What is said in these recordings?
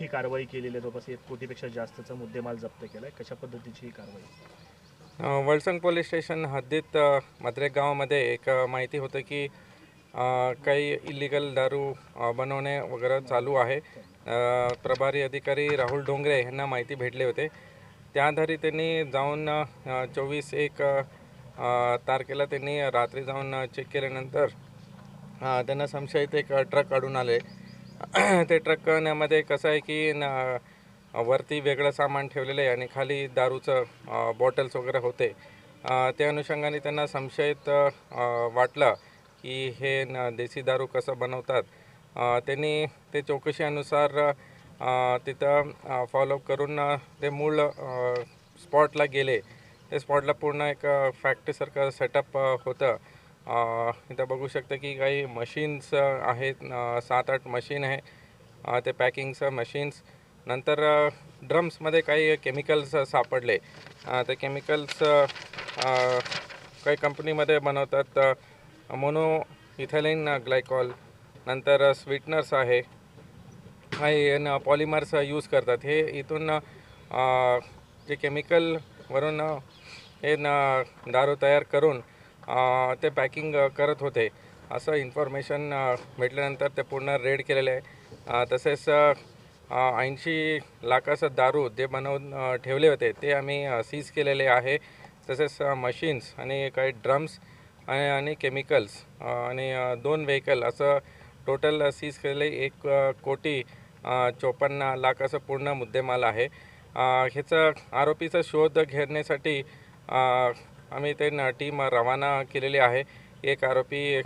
मोठी कारवाई केलेली आहे, जवळपास 1 कोटीपेक्षा जास्तचा मुद्देमाल जप्त केला आहे. कशा पद्धतीची ही कारवाई? वळसंग पोलीस स्टेशन हद्दीत मद्रेक गावामध्ये एक माहिती होतं की काही इलिगल दारू बनवणे वगैरे चालू आहे. प्रभारी अधिकारी राहुल डोंगरे यांना माहिती भेटले होते. त्या आधारे त्यांनी जाऊन 24/1 तारखेला त्यांनी रात्री जाऊन चेक केल्यानंतर त्यांना संशयित एक ट्रक काढून आले. ते ट्रकमध्ये कसं आहे की वरती वेगळं सामान ठेवलेलं आहे आणि खाली दारूचं बॉटल्स वगैरे होते. त्या अनुषंगाने त्यांना संशयित वाटलं की हे देसी दारू कसं बनवतात. त्यांनी ते चौकशीनुसार तिथं फॉलोअप करून ते मूळ स्पॉटला गेले. ते स्पॉटला पूर्ण एक फॅक्टरीसारखं सेटअप होतं. इथं बघू शकता की काही मशीन्स आहेत, 7-8 मशीन आहे. ते पॅकिंगचं मशीन्स. नंतर ड्रम्समध्ये काही केमिकल्स सापडले. ते केमिकल्स काही कंपनीमध्ये बनवतात. मोनो इथेलिन ग्लायकॉल, नंतर स्वीटनर्स आहे, काही पॉलिमर्स यूज करतात. हे इथून जे केमिकलवरून हे दारू तयार करून ते पॅकिंग करत होते असं इन्फॉर्मेशन भेटल्यानंतर ते पूर्ण रेड केलेले आहे. तसेच 80 लाखाचं दारू जे बनवून ठेवले होते ते आम्ही सीज केलेले आहे. तसेच मशीन्स आणि काही ड्रम्स आणि केमिकल्स आणि 2 व्हेकल असं टोटल सीज केलेले 1,54 लाख असं पूर्ण मुद्देमाल आहे. ह्याचं आरोपीचा शोध घेण्यासाठी आम्ही ते टीम रवाना केलेली आहे. एक आरोपी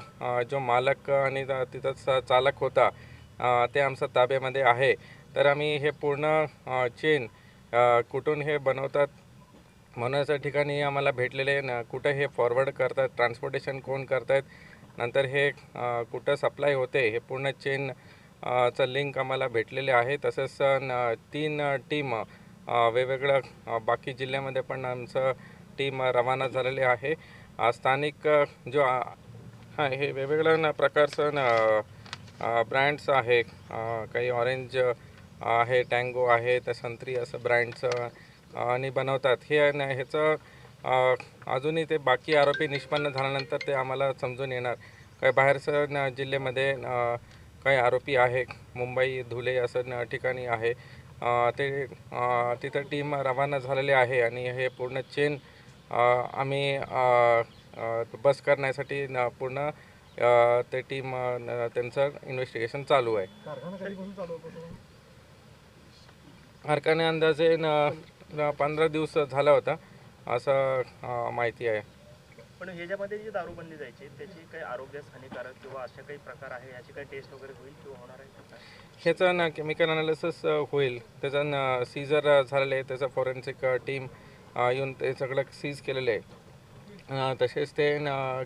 जो मालक आणि तिथंच चालक होता ते आमच्या ताब्यामध्ये आहे. तर आम्ही हे पूर्ण चेन कुठून हे बनवतात म्हणण्याच्या ठिकाणी आम्हाला भेटलेले कुठं हे फॉरवर्ड करतात, ट्रान्सपोर्टेशन कोण करत आहेत, नंतर हे कुठं सप्लाय होते, हे पूर्ण चेन चं लिंक आम्हाला भेटलेले आहे. तसंच 3 टीम वेगवेगळ्या बाकी जिल्ह्यामध्ये पण आमचं टीम रवाना झालेले आहे. स्थानिक जो हां हे वेगवेगळ्या प्रकारचं ब्रँड्स आहे. काही ऑरेंज आहे, टँगो आहे, तर संत्री असं ब्रँड्सचं आणि बनवतात. ह्याचं अजूनही ते बाकी आरोपी निष्पन्न झाल्यानंतर ते आम्हाला समजून येणार. काही बाहेरचं जिल्ह्यामध्ये काही आरोपी आहे, मुंबई, धुळे असं ठिकाणी आहे. ते तिथं टीम रवाना झालेले आहे आणि हे पूर्ण चेन आम्ही बस करण्यासाठी पूर्ण ते टीम त्यांचं इन्व्हेस्टिगेशन चालू आहे. कारखाने अंदाजे 15 दिवस झाला होता असं माहिती आहे. पण ह्याच्यामध्ये जी दारू बनली जायची त्याची काही आरोग्यास हानिकारक किंवा अशा काही प्रकार आहे याची काही टेस्ट वगैरे होईल किंवा होणार आहे? ह्याचं केमिकल अनालिसिस होईल. त्याचं सीजर झालेलं आहे. त्याचं फॉरेन्सिक टीम येऊन ते सगळं सीज केलेलं आहे. तसेच ते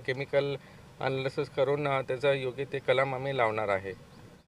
केमिकल अनालिसिस करून त्याचा योग्य ते कलम आम्ही लावणार आहे.